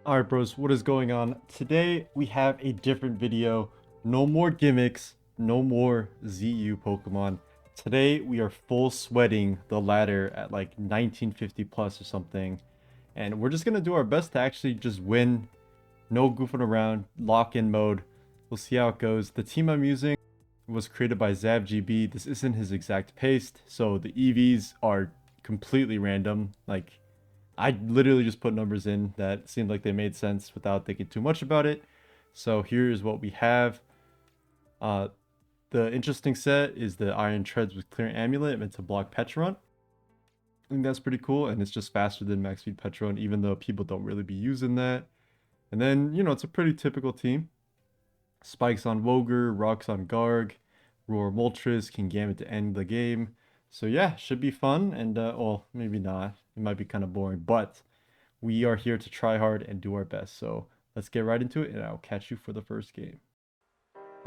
Alright bros, what is going on? Today we have a different video. No more gimmicks, no more ZU Pokemon. Today we are full sweating the ladder at like 1950 plus or something. And we're just gonna do our best to actually just win. No goofing around, lock-in mode. We'll see how it goes. The team I'm using was created by ZavGB. This isn't his exact paste, so the EVs are completely random. Like, I literally just put numbers in that seemed like they made sense without thinking too much about it. So here's what we have. Uh, the interesting set is the Iron Treads with Clear Amulet meant to block Petron. I think that's pretty cool, and it's just faster than Max Speed Petron, even though people don't really be using that. And then, it's a pretty typical team. Spikes on Woger, Rocks on Garg, Roar Moltres, Kingambit to end the game. So yeah, should be fun, and well, maybe not. It might be kind of boring, but we are here to try hard and do our best. So let's get right into it, and I'll catch you for the first game.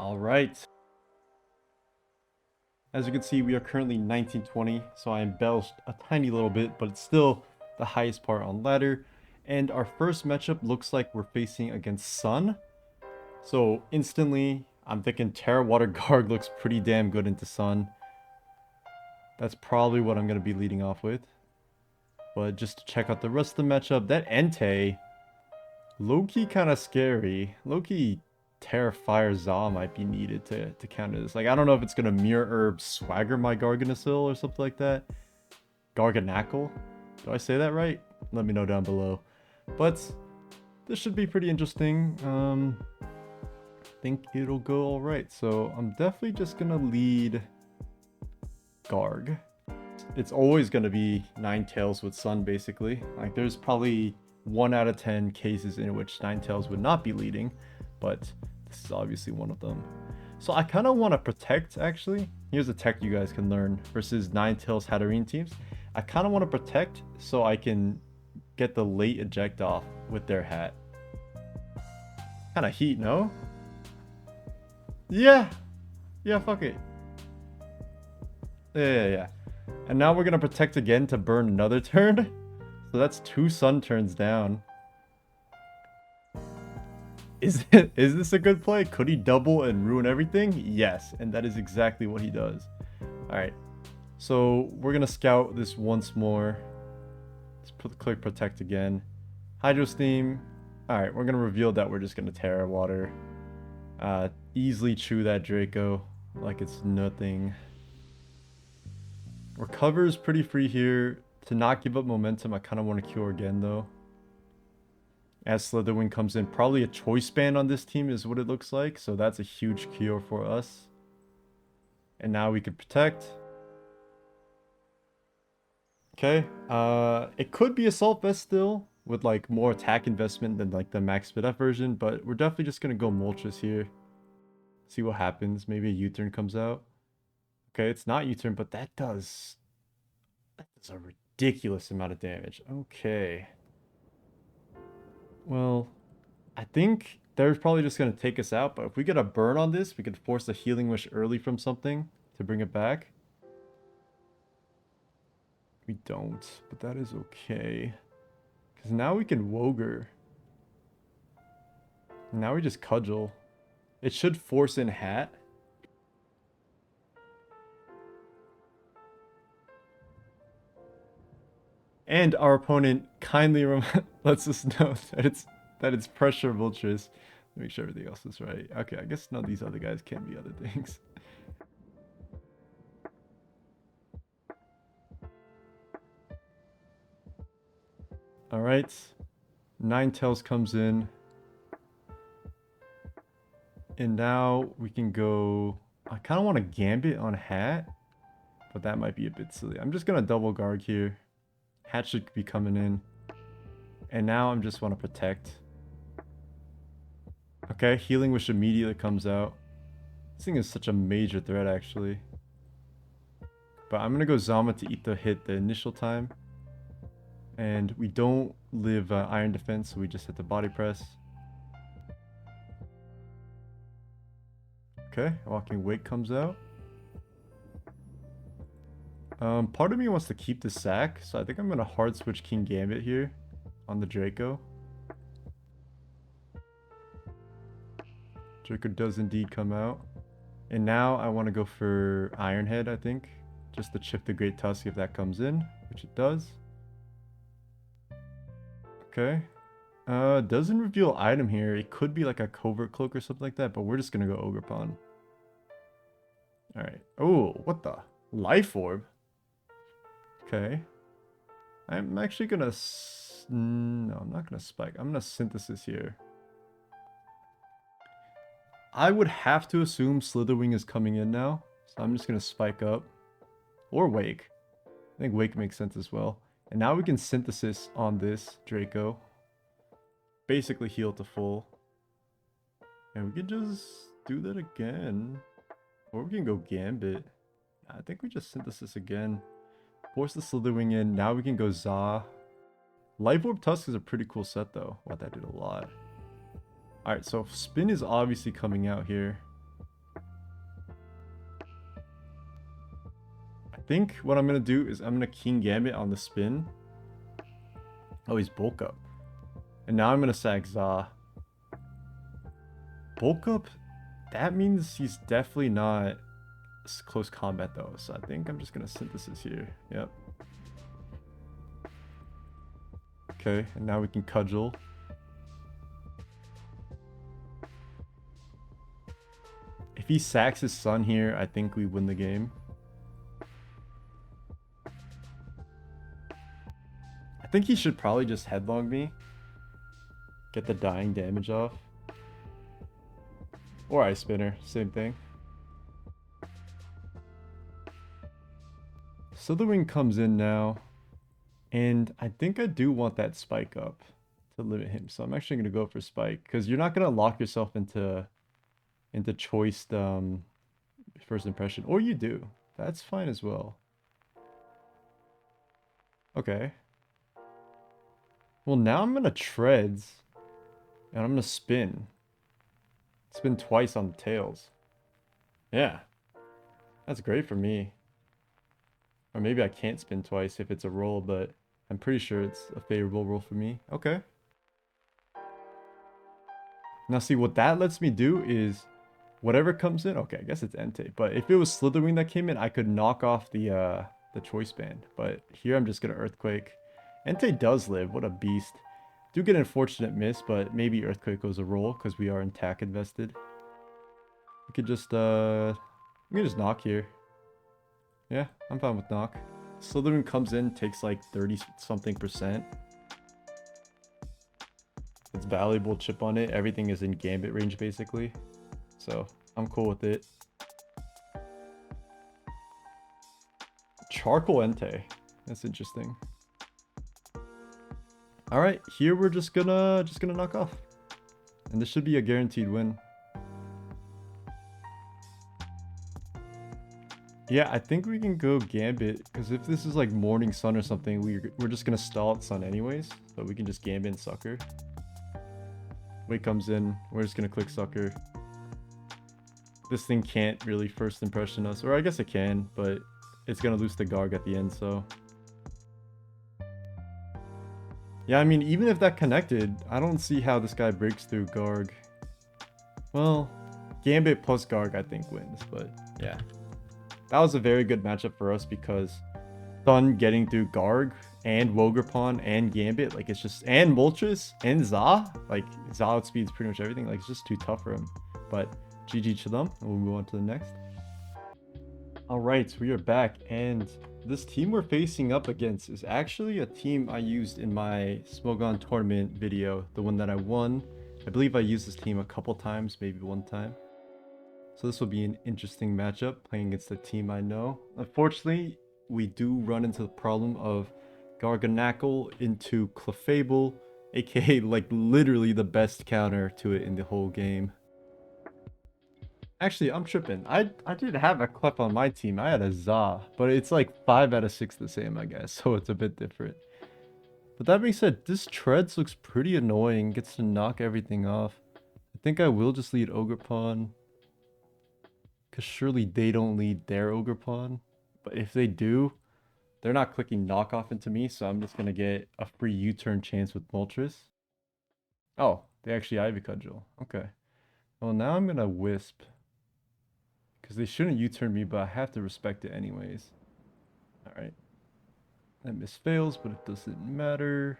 All right. As you can see, we are currently 1920, so I embellished a tiny little bit, but it's still the highest part on ladder. And our first matchup looks like we're facing against Sun. So instantly, I'm thinking Terra Water Guard looks pretty damn good into Sun. That's probably what I'm going to be leading off with. But just to check out the rest of the matchup, that Entei, low-key kind of scary. Low-key Terra Fire Za might be needed to counter this. Like, I don't know if it's going to Mirror Herb Swagger my Garganacil or something like that. Garganackle? Do I say that right? Let me know down below. But this should be pretty interesting. Think it'll go all right. So I'm definitely just gonna lead Garg. It's always gonna be Ninetales with Sun, basically. Like, there's probably 1 out of 10 cases in which Ninetales would not be leading, but this is obviously one of them. So I kind of want to protect, actually. Here's a tech you guys can learn versus Ninetales Hatterene teams. I kind of want to protect so I can get the late eject off with their hat. Kind of heat, no? Yeah. Yeah, fuck it. Yeah. And now we're going to protect again to burn another turn. So that's 2 Sun turns down. Is this a good play? Could he double and ruin everything? Yes, and that is exactly what he does. Alright. So we're going to scout this once more. Let's click protect again. Hydro Steam. Alright, we're going to reveal that we're just going to Terra Water. Easily chew that Draco like it's nothing. Recover is pretty free here. To not give up momentum, I kind of want to cure again though. As Slitherwing comes in, probably a choice band on this team is what it looks like. So that's a huge cure for us. And now we could protect. Okay. It could be Assault Vest still with like more attack investment than like the Max Speed Up version, but we're definitely just gonna go Moltres here. See what happens. Maybe a U-turn comes out. Okay, it's not U-turn, but that does a ridiculous amount of damage. Okay. Well, I think they're probably just going to take us out, but if we get a burn on this, we could force a Healing Wish early from something to bring it back. We don't, but that is okay. Because now we can Woger. Now we just Cudgel. It should force in Hat. And our opponent kindly lets us know that it's pressure Vultures. Make sure everything else is right. Okay, I guess none of these other guys can be other things. Alright. Ninetales comes in. And now we can go... I kind of want to Gambit on Hat. But that might be a bit silly. I'm just going to double guard here. Hat should be coming in. And now I'm just want to protect. Okay, Healing Wish immediately comes out. This thing is such a major threat, actually. But I'm going to go Zama to eat the hit the initial time. And we don't live Iron Defense, so we just hit the Body Press. Okay, Walking Wake comes out. Part of me wants to keep the sack, so I think I'm going to hard switch King Gambit here on the Draco. Draco does indeed come out. And now I want to go for Ironhead, I think. Just to chip the Great Tusk if that comes in, which it does. Okay. Doesn't reveal item here. It could be like a Covert Cloak or something like that, but we're just going to go Ogre Pawn. Alright. Oh, what the? Life Orb? Okay. I'm actually going to... No, I'm not going to spike. I'm going to Synthesis here. I would have to assume Slitherwing is coming in now. So I'm just going to spike up. Or Wake. I think Wake makes sense as well. And now we can Synthesis on this Draco. Basically heal to full. And we can just do that again. Or we can go Gambit. I think we just Synthesis again. Force the Slitherwing in. Now we can go Za. Life Orb Tusk is a pretty cool set though. Wow, that did a lot. Alright, so Spin is obviously coming out here. I think what I'm going to do is I'm going to King Gambit on the Spin. Oh, he's Bulk Up. And now I'm going to sack Za. Bulk Up, that means he's definitely not close combat though. So I think I'm just going to Synthesis here. Yep. Okay, and now we can Cudgel. If he sacks his son here, I think we win the game. I think he should probably just Headlong me. Get the dying damage off. Or Ice Spinner, same thing. Slitherwing comes in now. And I think I do want that spike up to limit him. So I'm actually going to go for spike. Because you're not going to lock yourself into choiced first impression. Or you do. That's fine as well. Okay. Well, now I'm going to Treads. And I'm going to spin. Spin twice on the tails. Yeah. That's great for me. Or maybe I can't spin twice if it's a roll, but I'm pretty sure it's a favorable roll for me. Okay. Now see, what that lets me do is whatever comes in. Okay, I guess it's Entei. But if it was Slitherwing that came in, I could knock off the choice band. But here I'm just going to Earthquake. Entei does live. What a beast. Do get an unfortunate miss, but maybe Earthquake goes a roll because we are in tack invested. We could just knock here. Yeah, I'm fine with knock. Slytherin comes in, takes like 30-something%. It's valuable chip on it. Everything is in Gambit range basically. So I'm cool with it. Charcoal Entei. That's interesting. Alright, here we're just gonna knock off. And this should be a guaranteed win. Yeah, I think we can go Gambit, because if this is like Morning Sun or something, we're just gonna stall at Sun anyways. So we can just Gambit and Sucker. Wait comes in, we're just gonna click Sucker. This thing can't really first impression us, or I guess it can, but it's gonna lose the Garg at the end, so. Yeah, I mean, even if that connected, I don't see how this guy breaks through Garg. Well, Gambit plus Garg I think wins, but yeah. That was a very good matchup for us because Sun getting through Garg and Wogerpawn and Gambit, like it's just, and Moltres and Za, like Za outspeeds pretty much everything, like it's just too tough for him. But GG to them, and we'll move on to the next. Alright, so we are back, and this team we're facing up against is actually a team I used in my Smogon tournament video, the one that I won. I believe I used this team a couple times, maybe one time. So this will be an interesting matchup, playing against a team I know. Unfortunately, we do run into the problem of Garganackle into Clefable, aka like literally the best counter to it in the whole game. Actually, I'm tripping. I didn't have a Clef on my team. I had a Za, but it's like 5 out of 6 the same, I guess. So it's a bit different. But that being said, this Treads looks pretty annoying. Gets to knock everything off. I think I will just lead Ogre Pawn. Because surely they don't lead their Ogre Pawn. But if they do, they're not clicking knockoff into me. So I'm just going to get a free U-turn chance with Moltres. Oh, they actually Ivy Cudgel. Okay. Well, now I'm gonna Wisp. Because they shouldn't U-turn me, but I have to respect it anyways. Alright. That miss fails, but it doesn't matter.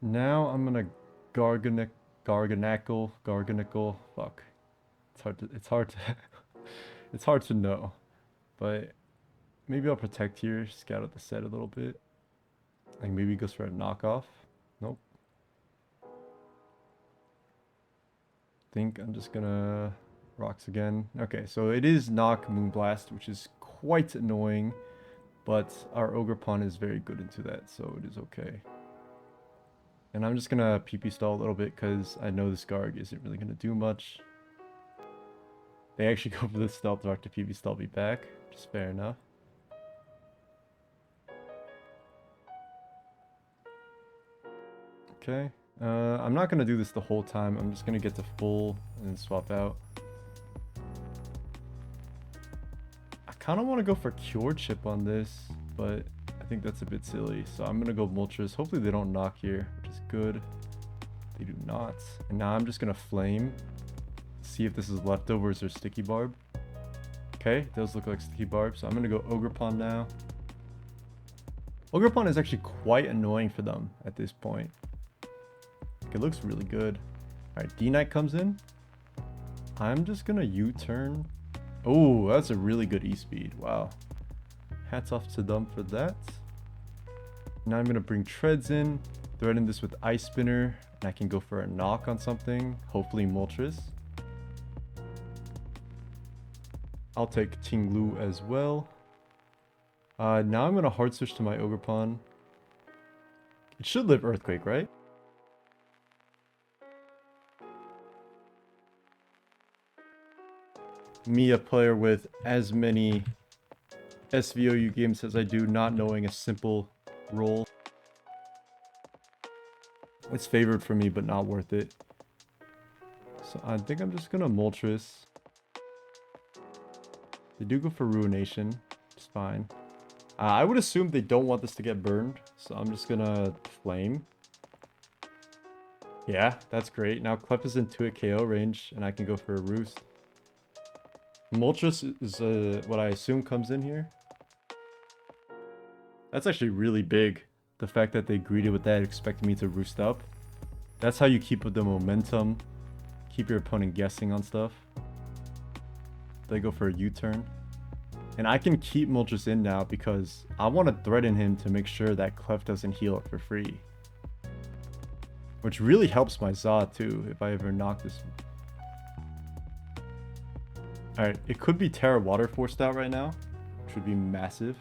Now I'm gonna Garganacle. Fuck. It's hard to know. But maybe I'll protect here, scout out the set a little bit. Like maybe it goes for a knockoff. Nope. Think I'm just gonna rocks again. Okay, so it is knock Moonblast, which is quite annoying, but our Ogerpon is very good into that, so it is okay. And I'm just gonna PP stall a little bit because I know this Garg isn't really gonna do much. They actually go for the Stealth Rock to PP stall me back, which is fair enough. Okay. I'm not gonna do this the whole time. I'm just gonna get to full and then swap out. I kind of want to go for Cure Chip on this, but I think that's a bit silly. So I'm gonna go Moltres. Hopefully they don't knock here, which is good. They do not. And now I'm just gonna Flame. See if this is leftovers or Sticky Barb. Okay, it does look like Sticky Barb. So I'm gonna go Ogerpon now. Ogerpon is actually quite annoying for them at this point. It looks really good. Alright, D-Knight comes in. I'm just gonna U-turn. Oh, that's a really good E-speed. Wow. Hats off to them for that. Now I'm gonna bring Treads in. Threaten this with Ice Spinner. And I can go for a knock on something. Hopefully Moltres. I'll take Tinglu as well. Now I'm gonna hard switch to my Ogerpon. It should live Earthquake, right? Me, a player with as many SVOU games as I do, not knowing a simple roll. It's favored for me, but not worth it. So I think I'm just gonna Moltres. They do go for Ruination. It's fine. I would assume they don't want this to get burned, so I'm just gonna Flame. Yeah, that's great. Now Clef is into a KO range, and I can go for a Roost. Moltres is what I assume comes in here. That's actually really big. The fact that they greeted with that, expecting me to Roost up. That's how you keep the momentum. Keep your opponent guessing on stuff. They go for a U-turn. And I can keep Moltres in now because I want to threaten him to make sure that Clef doesn't heal up for free. Which really helps my Za too, if I ever knock this. Alright, it could be Terra Water forced out right now, which would be massive.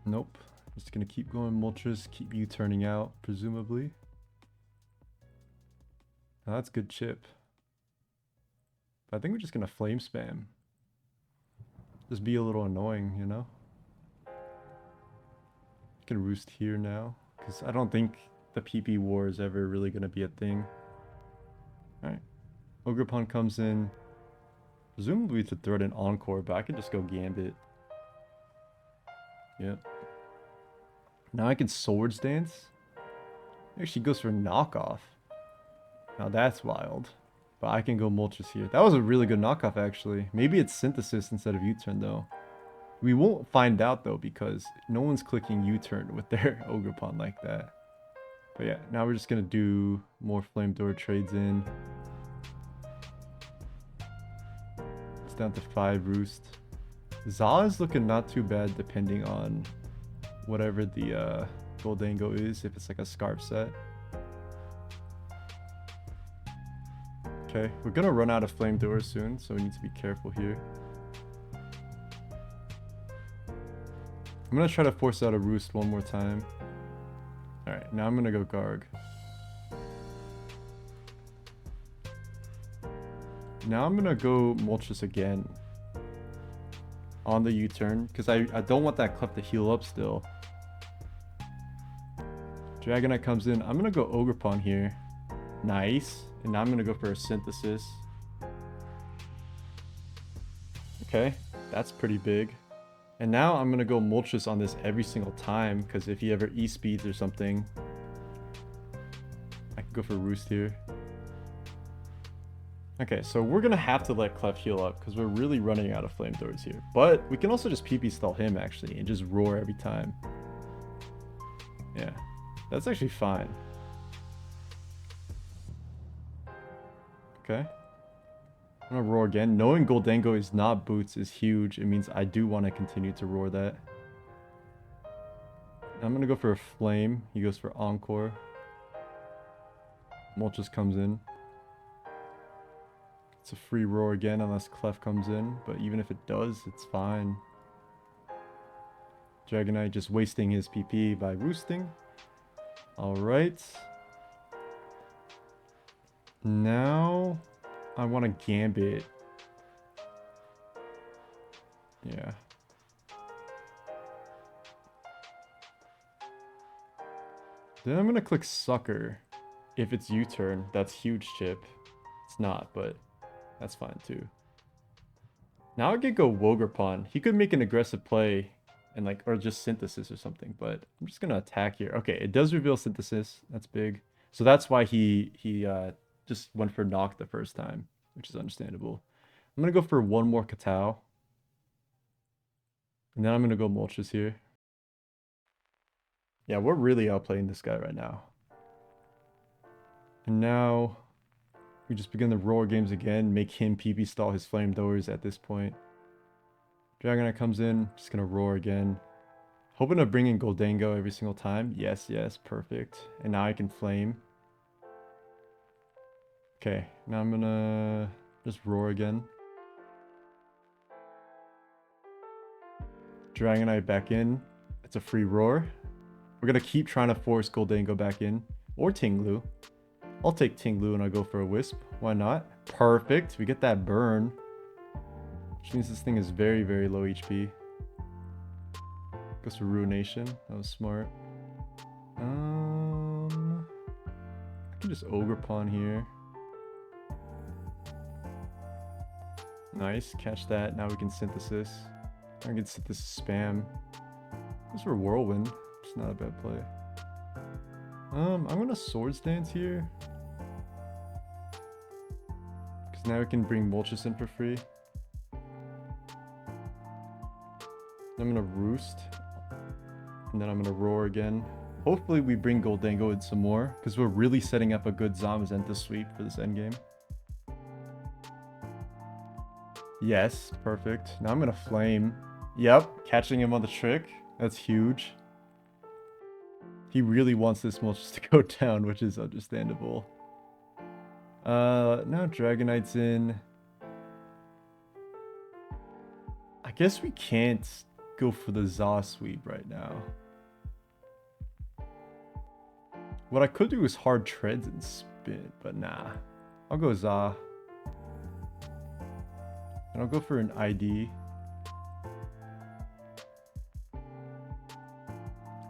Nope. Just gonna keep going Moltres, keep you turning out, presumably. Now that's good chip. But I think we're just gonna flame spam. Just be a little annoying, you know? Can Roost here now, because I don't think the PP war is ever really gonna be a thing. Alright. Ogerpon comes in. Presumably to thread an Encore, but I can just go Gambit. Yep. Now I can Swords Dance. Actually goes for knockoff. Now that's wild. But I can go Moltres here. That was a really good knockoff actually. Maybe it's Synthesis instead of U-turn though. We won't find out though because no one's clicking U-turn with their Ogerpon like that. But yeah, now we're just gonna do more Flamethrower trades in. It's down to 5 Roost. Za is looking not too bad depending on whatever the Goldango is, if it's like a Scarf set. Okay, we're gonna run out of Flamethrower soon, so we need to be careful here. I'm gonna try to force out a Roost one more time. Alright, now I'm gonna go Garg. Now I'm gonna go Moltres again. On the U-turn, because I don't want that Clef to heal up still. Dragonite comes in. I'm gonna go Ogerpon here. Nice. And now I'm gonna go for a Synthesis. Okay, that's pretty big. And now I'm going to go Moltres on this every single time, because if he ever E-speeds or something, I can go for Roost here. Okay, so we're going to have to let Clef heal up, because we're really running out of flamethrowers here. But we can also just PP stall him, actually, and just roar every time. Yeah, that's actually fine. Okay. I'm gonna roar again. Knowing Goldango is not boots is huge. It means I do want to continue to roar that. I'm gonna go for a flame. He goes for encore. Moltres comes in. It's a free roar again unless Clef comes in. But even if it does, it's fine. Dragonite just wasting his PP by roosting. Alright. Now I want to Gambit. Yeah. Then I'm going to click Sucker. If it's U-turn, that's huge chip. It's not, but that's fine too. Now I could go Wogerpon. He could make an aggressive play and like, or just Synthesis or something, but I'm just going to attack here. Okay, it does reveal Synthesis. That's big. So that's why he just went for Knock the first time, which is understandable. I'm going to go for one more Katao. And then I'm going to go Moltres here. Yeah, we're really outplaying this guy right now. And now we just begin the roar games again, make him PP stall his flamethrowers at this point. Dragonite comes in, just going to roar again. Hoping to bring in Goldango every single time. Yes, yes, perfect. And now I can flame. Okay, now I'm gonna just roar again. Dragonite back in. It's a free roar. We're gonna keep trying to force Goldango back in. Or Tinglu. I'll take Tinglu and I'll go for a Wisp. Why not? Perfect. We get that burn. Which means this thing is very, very low HP. Goes for Ruination. That was smart. I can just Ogerpon here. Nice. Catch that. Now we can Synthesis. I can Synthesis spam. Goes for Whirlwind. It's not a bad play. I'm gonna Swords Dance here. Because now we can bring Moltres in for free. I'm gonna Roost. And then I'm gonna roar again. Hopefully we bring Goldango in some more, because we're really setting up a good Zamazenta sweep for this endgame. Yes, perfect. Now I'm gonna flame. Yep, catching him on the trick. That's huge. He really wants this Moltres to go down, which is understandable. Now Dragonite's in. I guess we can't go for the Za sweep right now. What I could do is hard treads and spin, but nah. I'll go Za. And I'll go for an ID.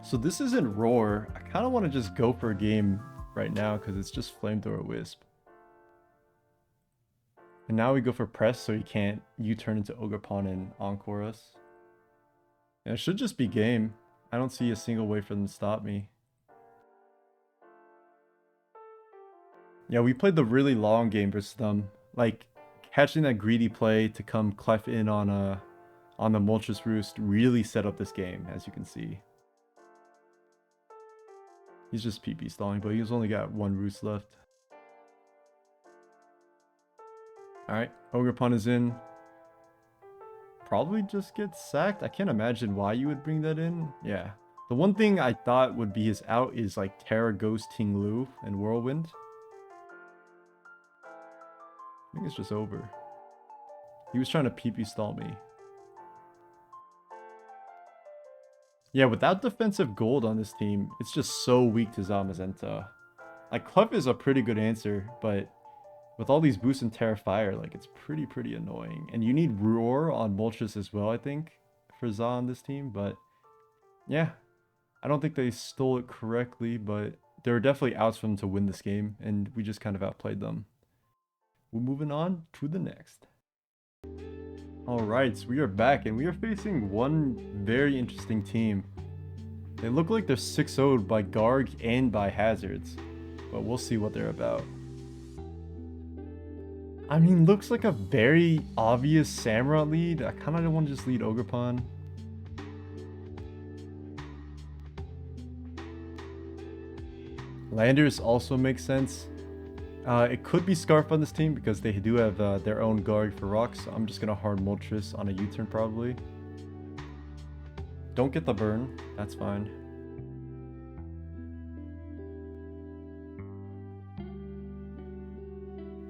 So this isn't Roar. I kind of want to just go for a game right now because it's just Flamethrower Wisp. And now we go for Press so he can't U-turn into Ogerpon and Encore us. And it should just be game. I don't see a single way for them to stop me. Yeah, we played the really long game versus them. Like, catching that greedy play to come Clef in on the Moltres Roost really set up this game, as you can see. He's just PP stalling, but he's only got one Roost left. Alright, Ogerpon is in. Probably just gets sacked. I can't imagine why you would bring that in. Yeah. The one thing I thought would be his out is like Terra Ghost Tinglu and Whirlwind. I think it's just over. He was trying to PP stall me. Yeah, without defensive gold on this team, it's just so weak to Zamazenta. Like, Clef is a pretty good answer, but with all these boosts in Terra Fire, like, it's pretty annoying. And you need Roar on Moltres as well, I think, for Za on this team. But, yeah. I don't think they stole it correctly, but there were definitely outs for them to win this game, and we just kind of outplayed them. We're moving on to the next. Alright, so we are back and we are facing one very interesting team. They look like they're 6-0'd by Garg and by Hazards, but we'll see what they're about. I mean, looks like a very obvious Samurott lead. I kind of don't want to just lead Ogerpon. Landers also makes sense. It could be Scarf on this team because they do have their own Garg for rocks. So I'm just going to hard Moltres on a U-turn probably. Don't get the burn. That's fine.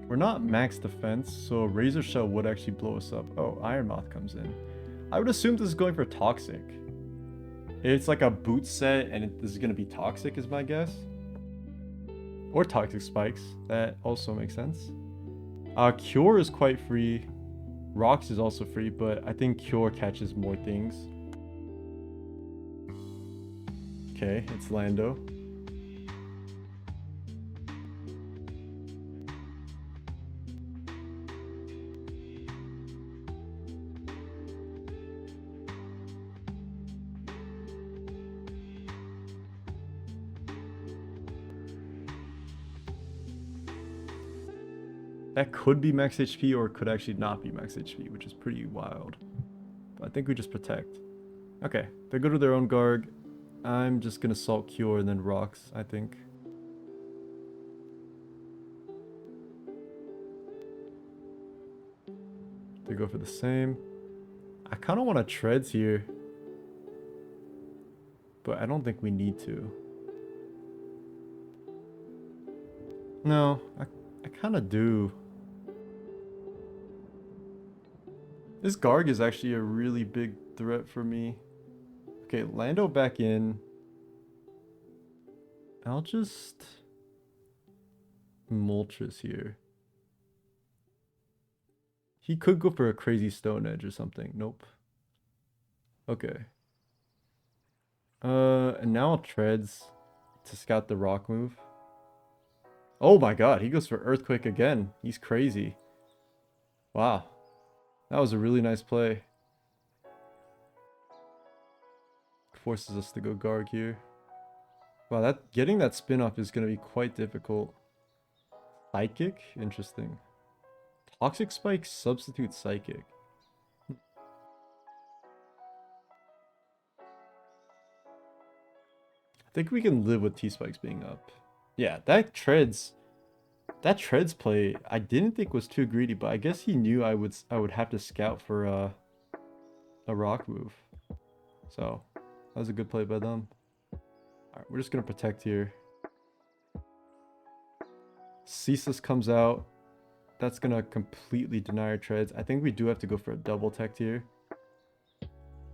We're not max defense, so Razor Shell would actually blow us up. Oh, Ironmoth comes in. I would assume this is going for Toxic. It's like a boot set and this is going to be Toxic is my guess. Or Toxic Spikes. That also makes sense. Cure is quite free. Rocks is also free, but I think Cure catches more things. Okay, it's Lando. That could be max HP or it could actually not be max HP, which is pretty wild. But I think we just protect. Okay, they go to their own Garg. I'm just gonna Salt Cure and then Rocks, I think. They go for the same. I kind of want to Treads here. But I don't think we need to. No, I kind of do. This Garg is actually a really big threat for me. Okay, Lando back in. I'll just Moltres here. He could go for a crazy Stone Edge or something. Nope. Okay. And now I'll Treads to scout the rock move. Oh my god, he goes for Earthquake again. He's crazy. Wow. That was a really nice play. Forces us to go Garg here. Wow, getting that spin off is going to be quite difficult. Psychic? Interesting. Toxic Spike substitute Psychic. I think we can live with T-Spikes being up. Yeah, that Treads play I didn't think was too greedy, but I guess he knew I would have to scout for a rock move. So that was a good play by them. Alright, we're just gonna protect here. Ceaseless comes out. That's gonna completely deny our Treads. I think we do have to go for a double tech here.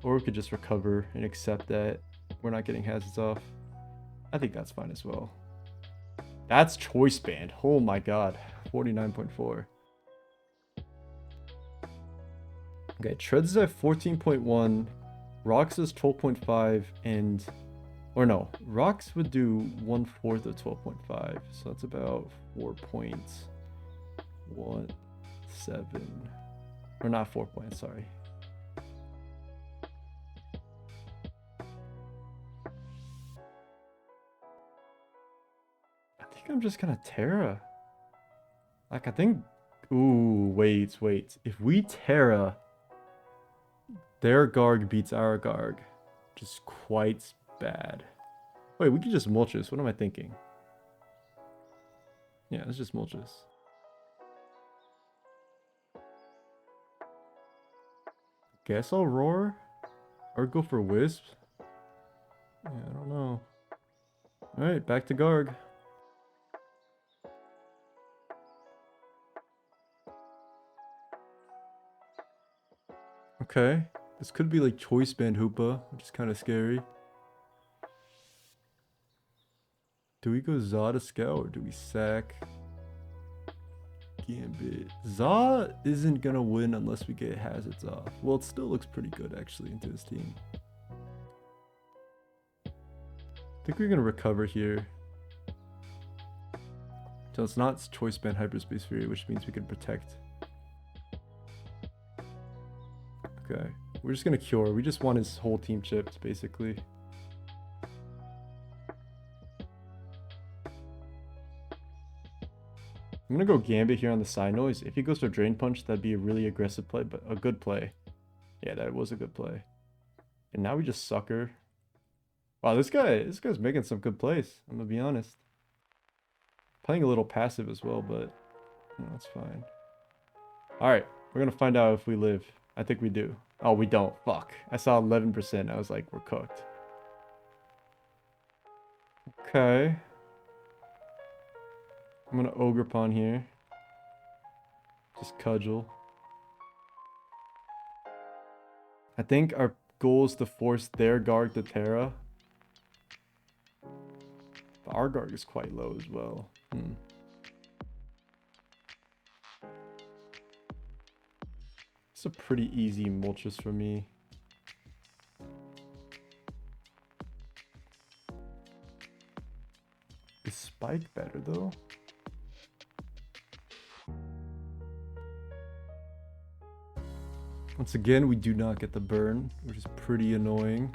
Or we could just recover and accept that we're not getting hazards off. I think that's fine as well. That's Choice Band. Oh my god. 49.4. Okay, Treads is at 14.1. Rocks is 12.5 and... Or no, Rocks would do 1/4 of 12.5. So that's about 4.17. Or not 4 points, sorry. I think I'm just gonna Terra. Like, I think... Ooh, wait. If we Terra, their Garg beats our Garg. Which is quite bad. Wait, we can just Moltres. What am I thinking? Yeah, let's just Moltres. Guess I'll Roar? Or go for Wisp? Yeah, I don't know. Alright, back to Garg. Okay. This could be like Choice Band Hoopa, which is kind of scary. Do we go Za to scout or do we sack Gambit? Za isn't gonna win unless we get hazards off. Well, it still looks pretty good actually into his team. I think we're gonna recover here. So it's not Choice Band Hyperspace Fury, which means we can protect. Okay. We're just gonna cure. We just want his whole team chipped, basically. I'm gonna go Gambit here on the side noise. If he goes for Drain Punch, that'd be a really aggressive play, but a good play. Yeah, that was a good play. And now we just sucker. Wow, this guy's making some good plays, I'm gonna be honest. Playing a little passive as well, but that's fine. Alright, we're gonna find out if we live. I think we do. Oh, we don't. Fuck. I saw 11%. I was like, we're cooked. Okay. I'm gonna Ogre Pawn here. Just cudgel. I think our goal is to force their Garg to Terra. But our Garg is quite low as well. It's a pretty easy Moltres for me. Is Spike better though? Once again, we do not get the burn, which is pretty annoying.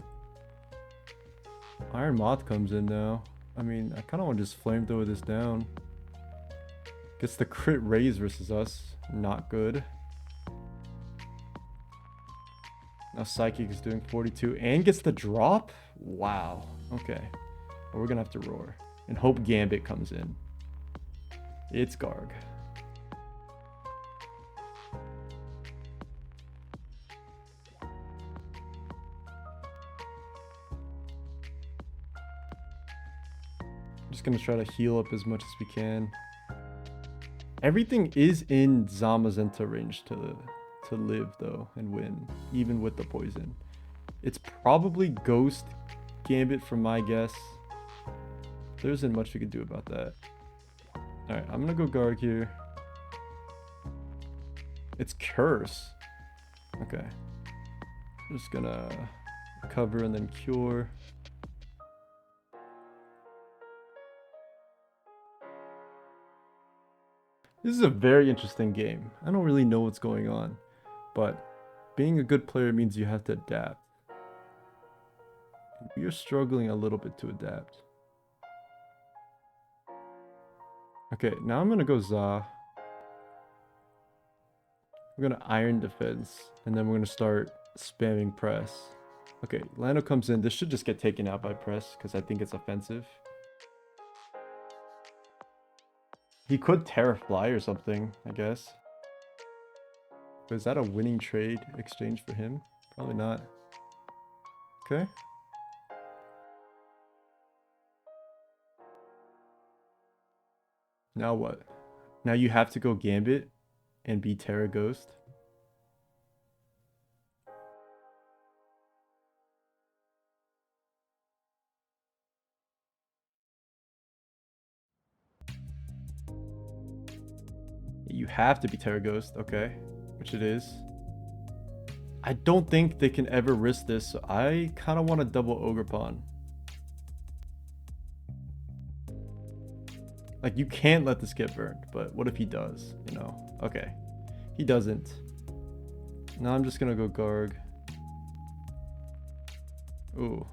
Iron Moth comes in now. I mean, I kind of want to just flamethrower this down. Gets the crit raise versus us. Not good. Now Psychic is doing 42 and gets the drop? Wow. Okay. Well, we're going to have to roar. And hope Gambit comes in. It's Garg. Just gonna try to heal up as much as we can. Everything is in Zamazenta range to live though and win, even with the poison. It's probably Ghost Gambit from my guess. There isn't much we could do about that. Alright, I'm gonna go Garg here. It's Curse. Okay. I'm just gonna cover and then cure. This is a very interesting game. I don't really know what's going on, but being a good player means you have to adapt. We are struggling a little bit to adapt. Okay, now I'm gonna go Za. We're gonna Iron Defense, and then we're gonna start spamming press. Okay, Lando comes in. This should just get taken out by press, because I think it's offensive. He could Terra Fly or something, I guess. But is that a winning trade exchange for him? Probably not. Okay. Now what? Now you have to go Gambit and be Terra Ghost? You have to be Terra Ghost, okay. Which it is. I don't think they can ever risk this, so I kind of want to double Ogre Pawn. Like, you can't let this get burned, but what if he does, you know? Okay. He doesn't. Now I'm just gonna go Garg. Ooh.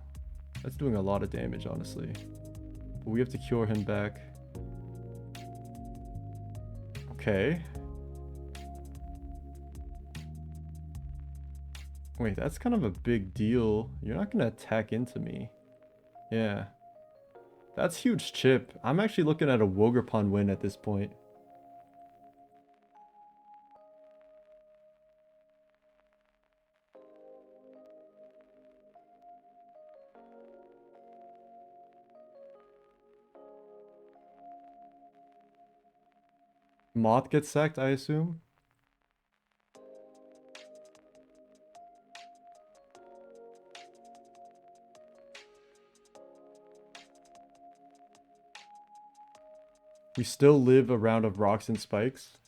That's doing a lot of damage, honestly. But we have to cure him back. Okay. Wait, that's kind of a big deal. You're not gonna attack into me. Yeah. That's huge chip. I'm actually looking at a Wogerpon win at this point. Moth gets sacked, I assume? We still live a round of rocks and spikes.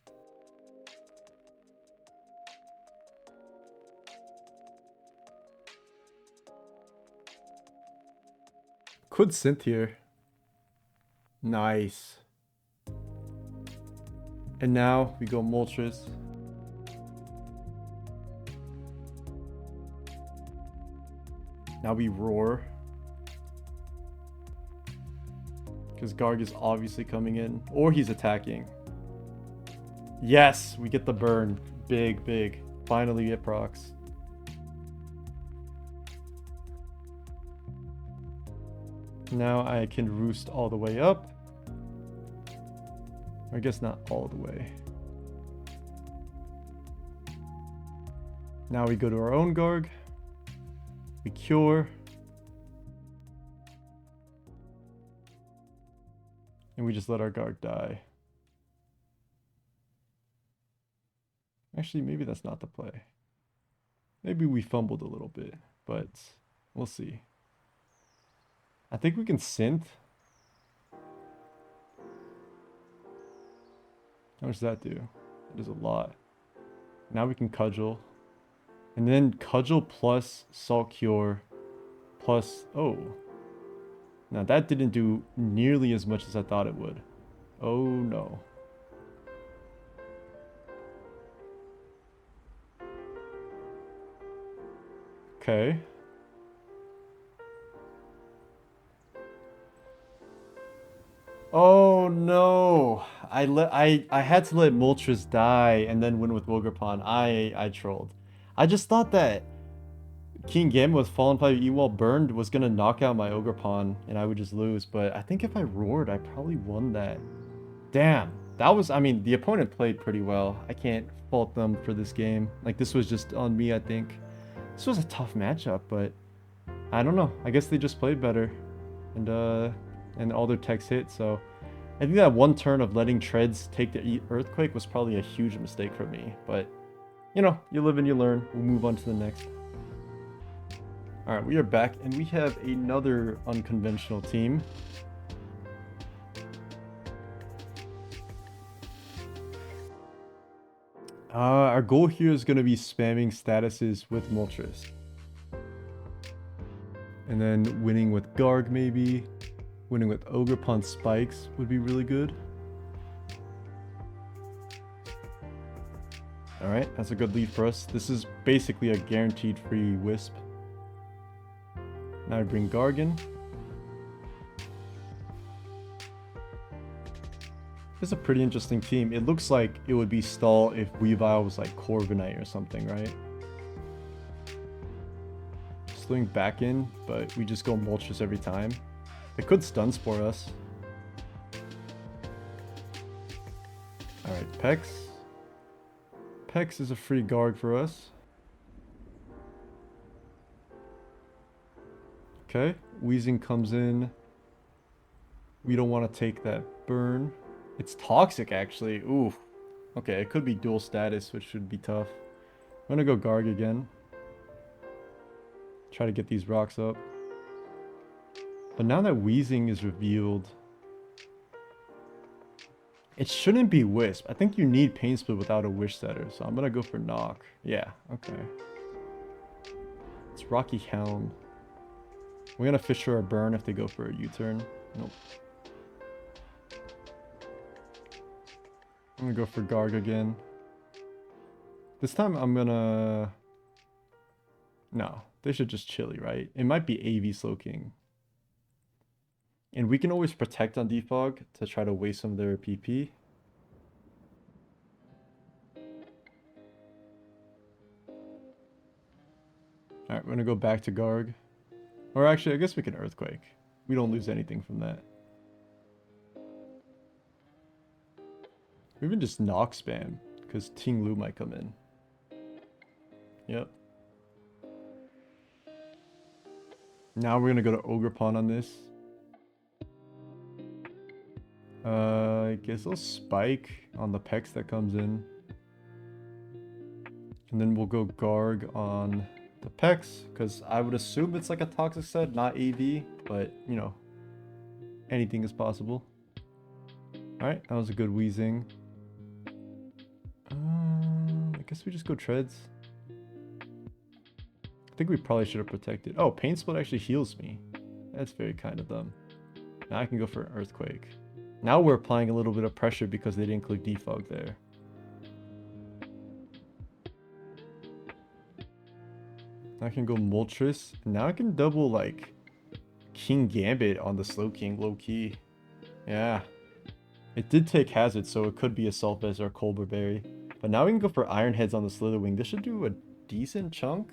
Could synth here. Nice. And now we go Moltres. Now we roar. Because Garg is obviously coming in. Or he's attacking. Yes, we get the burn. Big, big. Finally get procs. Now I can roost all the way up. I guess not all the way. Now we go to our own Garg. We cure. And we just let our Garg die. Actually, maybe that's not the play. Maybe we fumbled a little bit, but we'll see. I think we can synth. How much does that do? That is a lot. Now we can cudgel. And then cudgel plus salt cure plus... Oh. Now that didn't do nearly as much as I thought it would. Oh no. Okay. Oh no. I had to let Moltres die and then win with Wilgerpon. I trolled. I just thought that King Gambit with Fallen 5 E-Wall burned was gonna knock out my Ogrepon and I would just lose, but I think if I roared, I probably won that. Damn. That was, I mean, the opponent played pretty well. I can't fault them for this game. Like, this was just on me, I think. This was a tough matchup, but I don't know. I guess they just played better. And all their techs hit, so I think that one turn of letting Treads take the Earthquake was probably a huge mistake for me, but you know, you live and you learn. We'll move on to the next. Alright, we are back, and we have another unconventional team. Our goal here is going to be spamming statuses with Moltres. And then winning with Garg, maybe. Winning with Ogrepon Spikes would be really good. Alright, that's a good lead for us. This is basically a guaranteed free Wisp. Now I bring Gargan. This is a pretty interesting team. It looks like it would be stall if Weavile was like Corviknight or something, right? Slowing back in, but we just go Moltres every time. It could stun spore us. Alright, Pex. Pex is a free Garg for us. Okay, Wheezing comes in. We don't want to take that burn. It's toxic, actually. Ooh. Okay, it could be dual status, which should be tough. I'm gonna go Garg again. Try to get these rocks up. But now that Wheezing is revealed, it shouldn't be Wisp. I think you need Pain Split without a Wish Setter, so I'm gonna go for Knock. Yeah, okay. It's Rocky Hound. We're gonna Fisher or Burn if they go for a U-turn. Nope. I'm gonna go for Garg again. This time I'm gonna... No, they should just Chili, right? It might be AV Slowking. And we can always protect on Defog to try to waste some of their PP. Alright, we're gonna go back to Garg. Or actually, I guess we can Earthquake. We don't lose anything from that. We even just Knock spam, because Ting Lu might come in. Yep. Now we're gonna go to Ogrepon on this. I guess I'll Spike on the Pex that comes in. And then we'll go Garg on the Pex, because I would assume it's like a Toxic set, not AV, but, you know, anything is possible. Alright, that was a good Wheezing. I guess we just go Treads. I think we probably should have protected. Oh, Pain Split actually heals me. That's very kind of them. Now I can go for an Earthquake. Now we're applying a little bit of pressure because they didn't click Defog there. I can go Moltres. Now I can double like King Gambit on the Slow King, low key. Yeah. It did take Hazard, so it could be a Sulfus or a Colbur Berry. But now we can go for Iron Heads on the Slitherwing. This should do a decent chunk.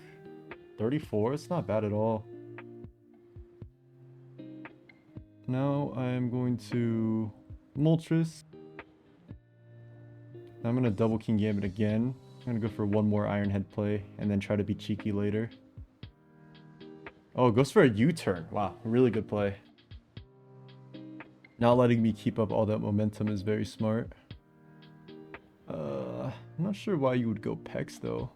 34, it's not bad at all. Now I'm going to Moltres. I'm going to double King Gambit again. I'm going to go for one more Iron Head play and then try to be cheeky later. Oh, it goes for a U-turn. Wow, really good play. Not letting me keep up all that momentum is very smart. I'm not sure why you would go Pex though.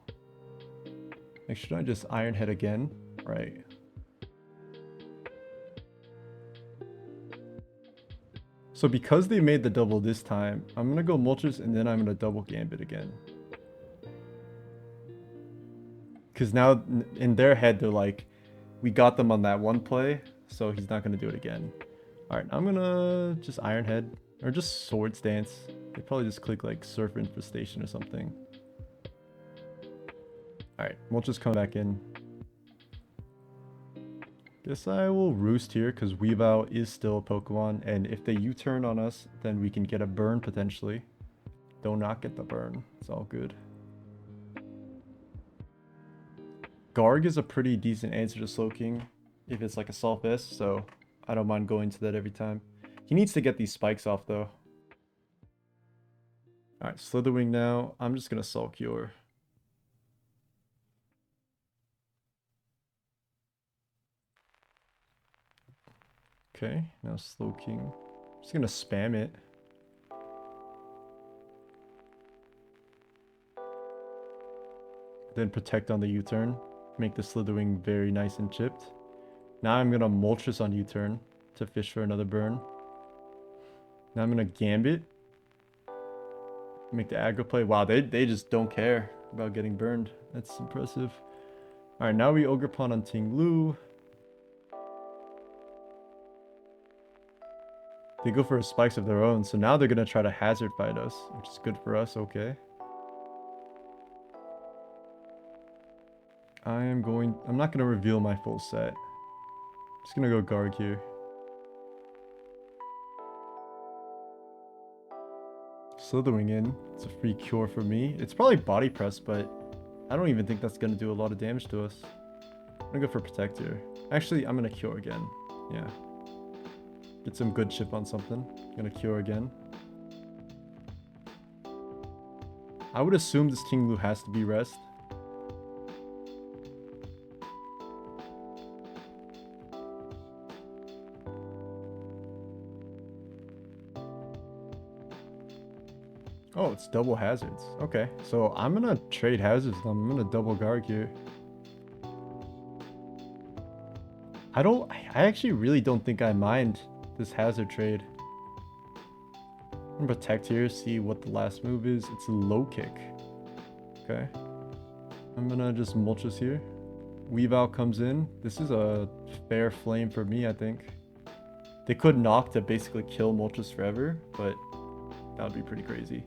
Like, should I just Iron Head again? Right. So because they made the double this time, I'm going to go Moltres and then I'm going to double Gambit again. Because now in their head, they're like, we got them on that one play, so he's not going to do it again. Alright, I'm going to just Iron Head or just Swords Dance. They probably just click like Surf Infestation or something. Alright, Moltres come back in. Guess I will Roost here because Weavile is still a Pokemon, and if they U-turn on us, then we can get a burn potentially. Do not get the burn. It's all good. Garg is a pretty decent answer to Slowking if it's like a Soft S, so I don't mind going to that every time. He needs to get these spikes off though. Alright, Slitherwing now. I'm just gonna Sulk Cure. Okay, now Slowking. Just gonna spam it. Then Protect on the U-turn. Make the Slitherwing very nice and chipped. Now I'm gonna Moltres on U-turn to fish for another burn. Now I'm gonna Gambit. Make the aggro play. Wow, they just don't care about getting burned. That's impressive. Alright, now we Ogerpon on Ting Lu. They go for spikes of their own, so now they're gonna try to hazard fight us, which is good for us, okay. I'm not gonna reveal my full set. Just gonna go Garg here. Slitherwing in. It's a free cure for me. It's probably Body Press, but I don't even think that's gonna do a lot of damage to us. I'm gonna go for Protect here. Actually, I'm gonna Cure again. Yeah. Get some good chip on something. Gonna Cure again. I would assume this Ting Lu has to be Rest. Oh, it's double hazards. Okay, so I'm gonna trade hazards. I'm gonna double Garg here. I actually really don't think I mind this hazard trade. I'm gonna Protect here, see what the last move is. It's a low kick. Okay. I'm gonna just Moltres here. Weavile comes in. This is a fair flame for me, I think. They could knock to basically kill Moltres forever, but that would be pretty crazy.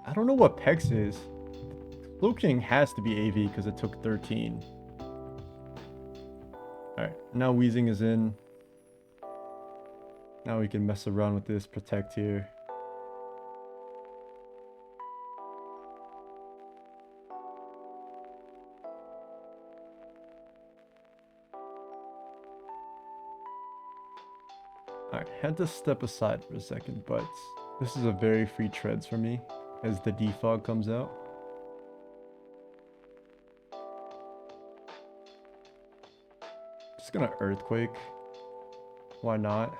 I don't know what Pex is. Slowking has to be AV because it took 13. Alright, now Weezing is in. Now we can mess around with this Protect here. Alright, had to step aside for a second, but this is a very free treads for me as the defog comes out. Just gonna Earthquake. Why not?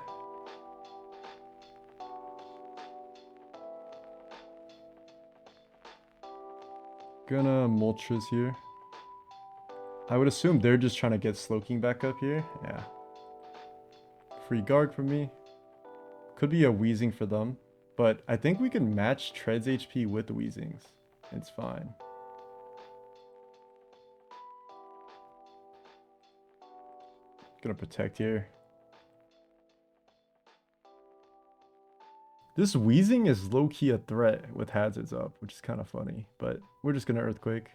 Gonna Moltres here. I would assume they're just trying to get Slowking back up here. Yeah. Free Garg for me. Could be a Weezing for them. But I think we can match Tread's HP with the Weezings. It's fine. Gonna Protect here. This wheezing is low-key a threat with hazards up, which is kind of funny, but we're just gonna Earthquake.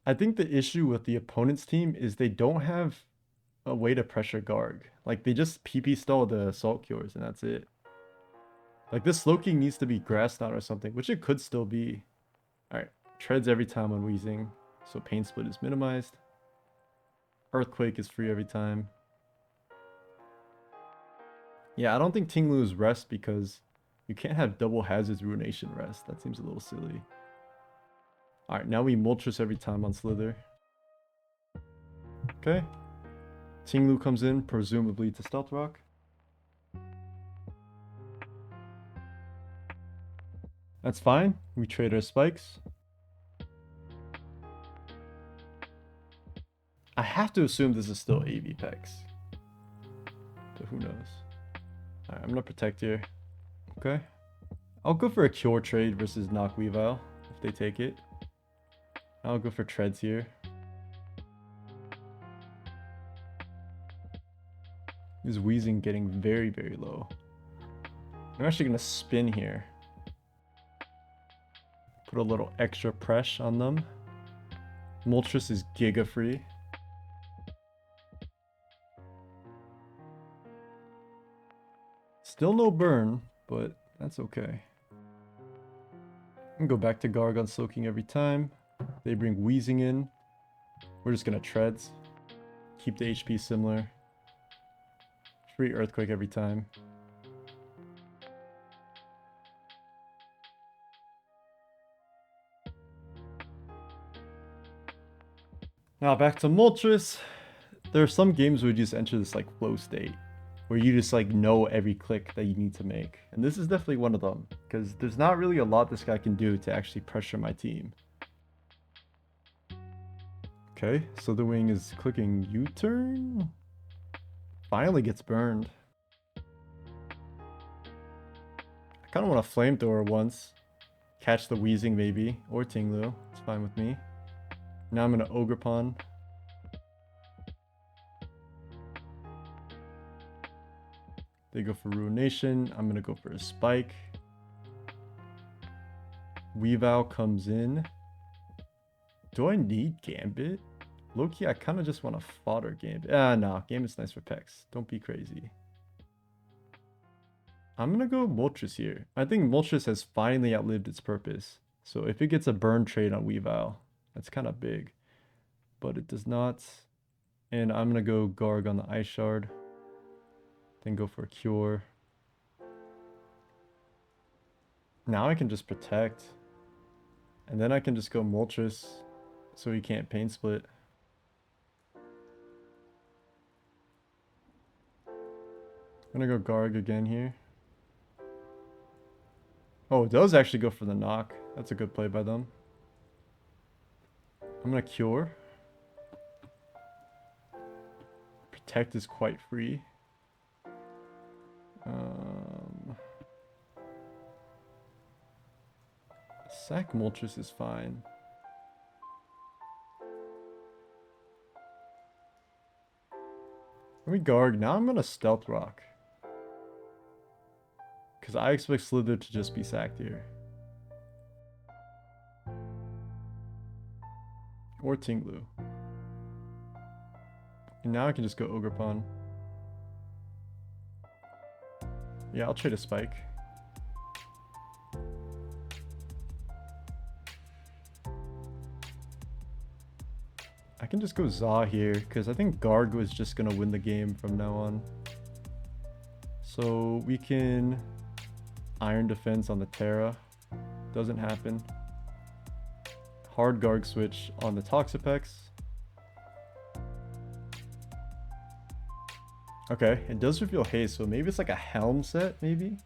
I think the issue with the opponent's team is they don't have a way to pressure Garg. Like, they just PP stall the Assault Cures, and that's it. Like, this Slowking needs to be Grass Knot or something, which it could still be. Alright, treads every time on wheezing, so Pain Split is minimized. Earthquake is free every time. Yeah, I don't think Tinglu is rest because you can't have double hazards ruination rest. That seems a little silly. Alright, now we Moltres every time on Slither. Okay. Tinglu comes in, presumably to Stealth Rock. That's fine. We trade our spikes. I have to assume this is still AV Pex. But who knows? Alright, I'm gonna protect here. Okay. I'll go for a Cure trade versus Knock Weavile if they take it. I'll go for treads here. This wheezing getting very, very low. I'm actually gonna spin here. Put a little extra press on them. Moltres is giga free. Still no burn, but that's okay. I'm gonna go back to Garg on soaking every time. They bring wheezing in. We're just gonna treads. Keep the HP similar. Free Earthquake every time. Now back to Moltres. There are some games where you just enter this like flow state, where you just like know every click that you need to make. And this is definitely one of them, because there's not really a lot this guy can do to actually pressure my team. Okay, so the wing is clicking U-turn. Finally gets burned. I kind of want a flamethrower once. Catch the wheezing maybe, or Tinglu. It's fine with me. Now I'm gonna Ogre Pawn. They go for Ruination. I'm gonna go for a Spike. Weavile comes in. Do I need Gambit? Low-key, I kind of just want to fodder Gambit. Nah, Gambit's nice for Pex. Don't be crazy. I'm gonna go Moltres here. I think Moltres has finally outlived its purpose. So if it gets a burn trade on Weavile, that's kind of big. But it does not. And I'm gonna go Garg on the Ice Shard. Then go for a Cure. Now I can just protect. And then I can just go Moltres so he can't Pain Split. I'm gonna go Garg again here. Oh, it does actually go for the knock. That's a good play by them. I'm gonna Cure. Protect is quite free. Sack Moltres is fine. Let me Garg. Now I'm gonna Stealth Rock. Because I expect Slither to just be sacked here. Or Tinglu. And now I can just go Ogre Pawn. Yeah, I'll trade a Spike. I can just go Za here, because I think Garg was just going to win the game from now on. So we can Iron Defense on the Terra. Doesn't happen. Hard Garg switch on the Toxapex. Okay, it does reveal haste, so maybe it's like a Helm set, maybe?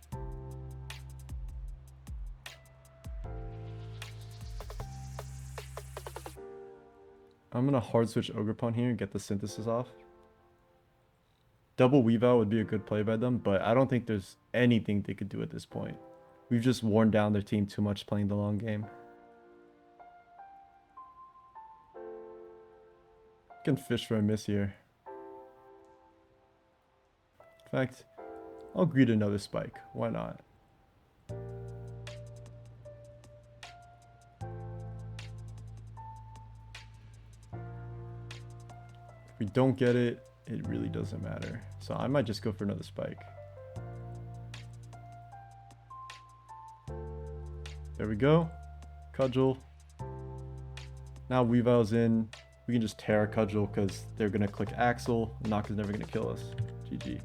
I'm gonna hard switch Ogre Pawn here and get the synthesis off. Double Weavile would be a good play by them, but I don't think there's anything they could do at this point. We've just worn down their team too much playing the long game. Can fish for a miss here. In fact, I'll greet another spike. Why not? If we don't get it, it really doesn't matter. So I might just go for another spike. There we go. Cudgel. Now Weavile's in. We can just tear our Cudgel because they're going to click Axel. Nox is never going to kill us. GG.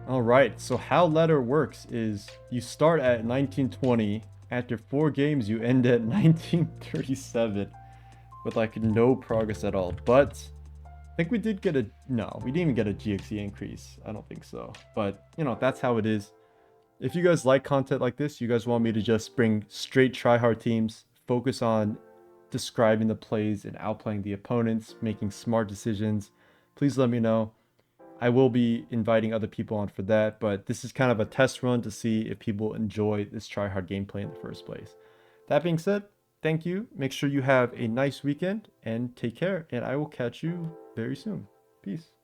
Alright, so how ladder works is you start at 1920. After 4 games, you end at 1937 with like no progress at all. But I think we did get a... No, we didn't even get a GXE increase. I don't think so. But, you know, that's how it is. If you guys like content like this, you guys want me to just bring straight tryhard teams, focus on describing the plays and outplaying the opponents, making smart decisions, please let me know. I will be inviting other people on for that, but this is kind of a test run to see if people enjoy this tryhard gameplay in the first place. That being said, thank you. Make sure you have a nice weekend and take care, and I will catch you very soon. Peace.